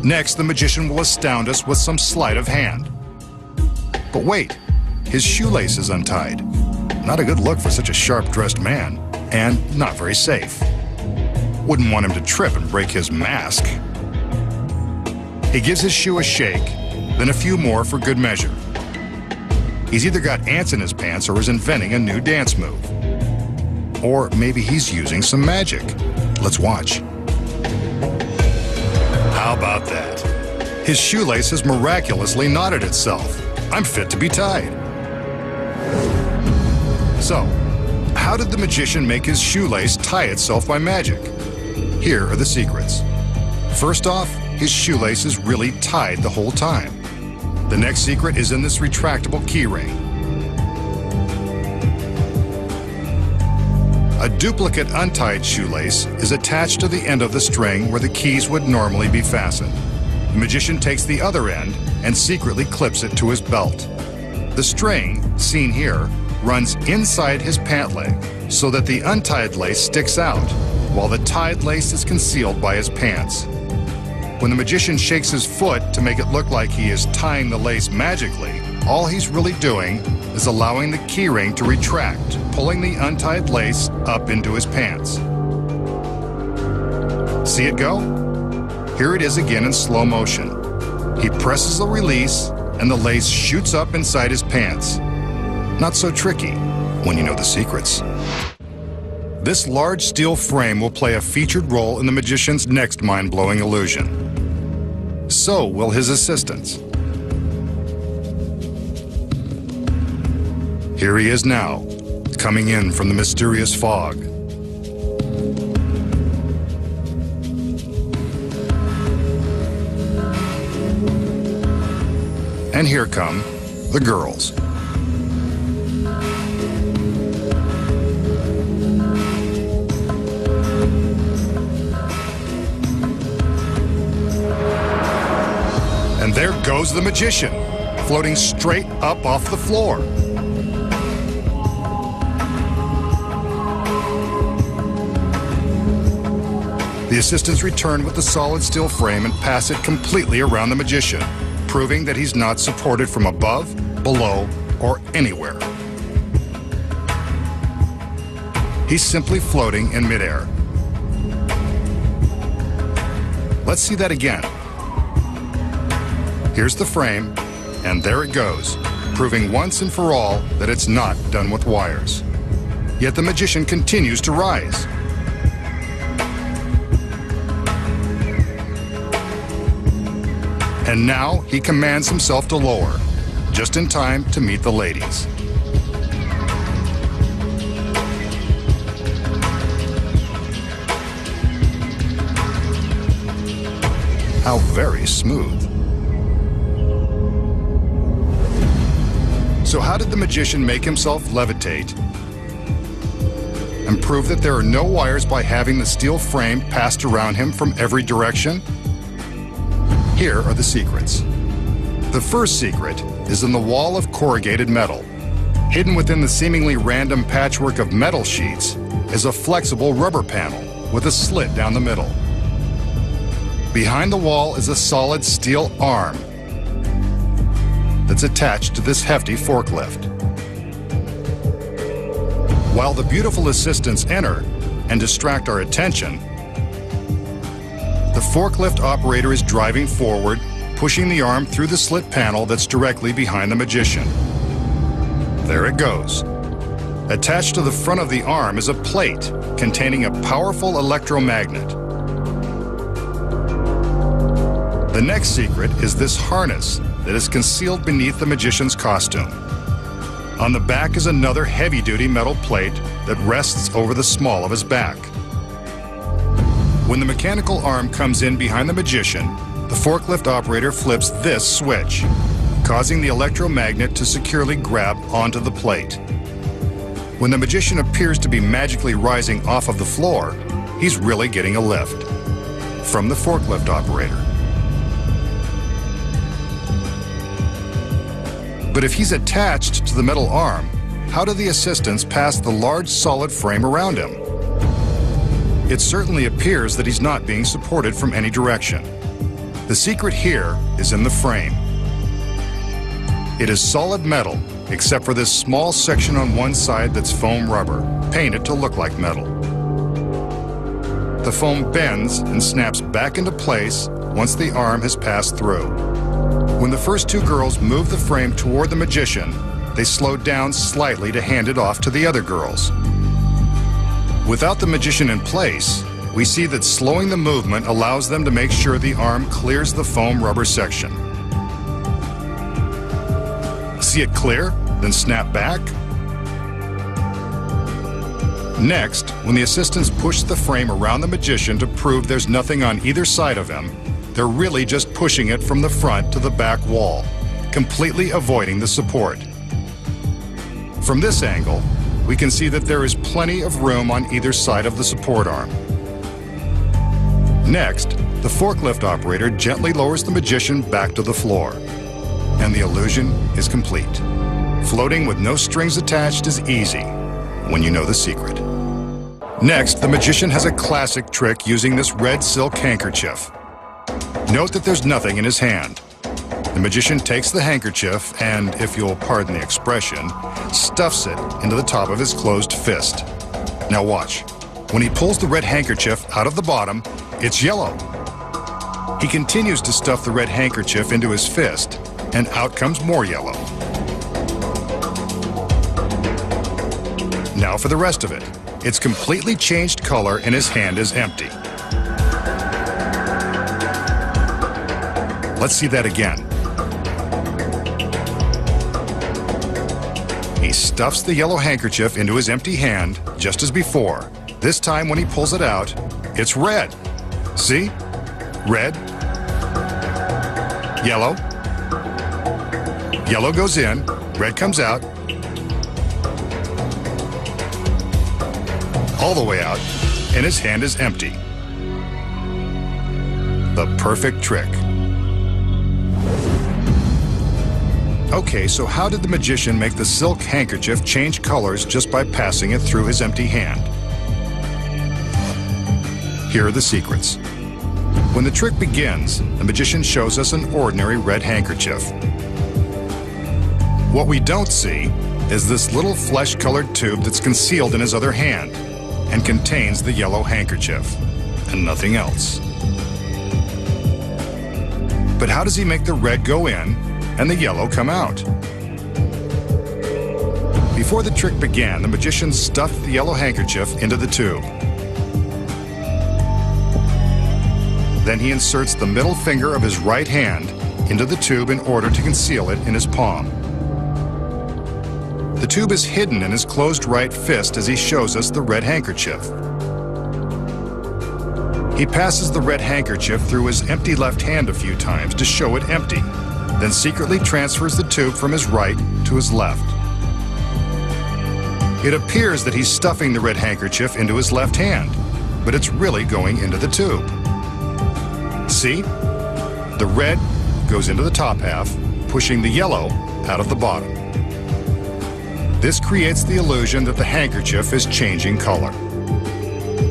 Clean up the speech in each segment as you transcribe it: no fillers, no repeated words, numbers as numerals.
Next, the magician will astound us with some sleight of hand. But wait, his shoelace is untied. Not a good look for such a sharp-dressed man, and not very safe. Wouldn't want him to trip and break his mask. He gives his shoe a shake, then a few more for good measure. He's either got ants in his pants or is inventing a new dance move. Or maybe he's using some magic. Let's watch. How about that? His shoelace has miraculously knotted itself. I'm fit to be tied. So, how did the magician make his shoelace tie itself by magic? Here are the secrets. First off, his shoelace is really tied the whole time. The next secret is in this retractable key ring. A duplicate untied shoelace is attached to the end of the string where the keys would normally be fastened. The magician takes the other end and secretly clips it to his belt. The string, seen here, runs inside his pant leg so that the untied lace sticks out, while the tied lace is concealed by his pants. When the magician shakes his foot to make it look like he is tying the lace magically, all he's really doing is allowing the keyring to retract, pulling the untied lace up into his pants. See it go? Here it is again in slow motion. He presses the release and the lace shoots up inside his pants. Not so tricky when you know the secrets. This large steel frame will play a featured role in the magician's next mind-blowing illusion. So will his assistants. Here he is now, coming in from the mysterious fog. And here come the girls. And there goes the magician, floating straight up off the floor. The assistants return with the solid steel frame and pass it completely around the magician, proving that he's not supported from above, below, or anywhere. He's simply floating in midair. Let's see that again. Here's the frame, and there it goes, proving once and for all that it's not done with wires. Yet the magician continues to rise. And now he commands himself to lower, just in time to meet the ladies. How very smooth. So how did the magician make himself levitate and prove that there are no wires by having the steel frame passed around him from every direction? Here are the secrets. The first secret is in the wall of corrugated metal. Hidden within the seemingly random patchwork of metal sheets is a flexible rubber panel with a slit down the middle. Behind the wall is a solid steel arm that's attached to this hefty forklift. While the beautiful assistants enter and distract our attention, the forklift operator is driving forward, pushing the arm through the slit panel that's directly behind the magician. There it goes. Attached to the front of the arm is a plate containing a powerful electromagnet. The next secret is this harness that is concealed beneath the magician's costume. On the back is another heavy-duty metal plate that rests over the small of his back. When the mechanical arm comes in behind the magician, the forklift operator flips this switch, causing the electromagnet to securely grab onto the plate. When the magician appears to be magically rising off of the floor, he's really getting a lift from the forklift operator. But if he's attached to the metal arm, how do the assistants pass the large solid frame around him? It certainly appears that he's not being supported from any direction. The secret here is in the frame. It is solid metal, except for this small section on one side that's foam rubber, painted to look like metal. The foam bends and snaps back into place once the arm has passed through. When the first two girls moved the frame toward the magician, they slowed down slightly to hand it off to the other girls. Without the magician in place, we see that slowing the movement allows them to make sure the arm clears the foam rubber section. See it clear, then snap back? Next, when the assistants push the frame around the magician to prove there's nothing on either side of him, they're really just pushing it from the front to the back wall, completely avoiding the support. From this angle, we can see that there is plenty of room on either side of the support arm. Next, the forklift operator gently lowers the magician back to the floor, and the illusion is complete. Floating with no strings attached is easy when you know the secret. Next, the magician has a classic trick using this red silk handkerchief. Note that there's nothing in his hand. The magician takes the handkerchief and, if you'll pardon the expression, stuffs it into the top of his closed fist. Now watch. When he pulls the red handkerchief out of the bottom, it's yellow. He continues to stuff the red handkerchief into his fist, and out comes more yellow. Now for the rest of it. It's completely changed color and his hand is empty. Let's see that again. He stuffs the yellow handkerchief into his empty hand, just as before. This time when he pulls it out, it's red. See? Red. Yellow. Yellow goes in, red comes out. All the way out, and his hand is empty. The perfect trick. Okay, so how did the magician make the silk handkerchief change colors just by passing it through his empty hand? Here are the secrets. When the trick begins, the magician shows us an ordinary red handkerchief. What we don't see is this little flesh-colored tube that's concealed in his other hand and contains the yellow handkerchief and nothing else. But how does he make the red go in and the yellow come out? Before the trick began, the magician stuffed the yellow handkerchief into the tube. Then he inserts the middle finger of his right hand into the tube in order to conceal it in his palm. The tube is hidden in his closed right fist as he shows us the red handkerchief. He passes the red handkerchief through his empty left hand a few times to show it empty, then secretly transfers the tube from his right to his left. It appears that he's stuffing the red handkerchief into his left hand, but it's really going into the tube. See? The red goes into the top half, pushing the yellow out of the bottom. This creates the illusion that the handkerchief is changing color.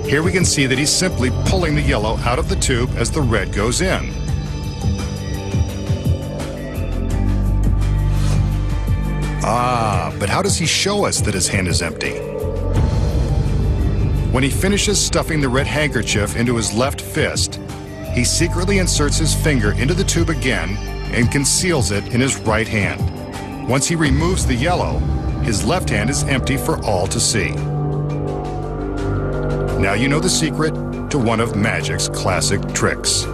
Here we can see that he's simply pulling the yellow out of the tube as the red goes in. But how does he show us that his hand is empty? When he finishes stuffing the red handkerchief into his left fist, he secretly inserts his finger into the tube again and conceals it in his right hand. Once he removes the yellow, his left hand is empty for all to see. Now you know the secret to one of magic's classic tricks.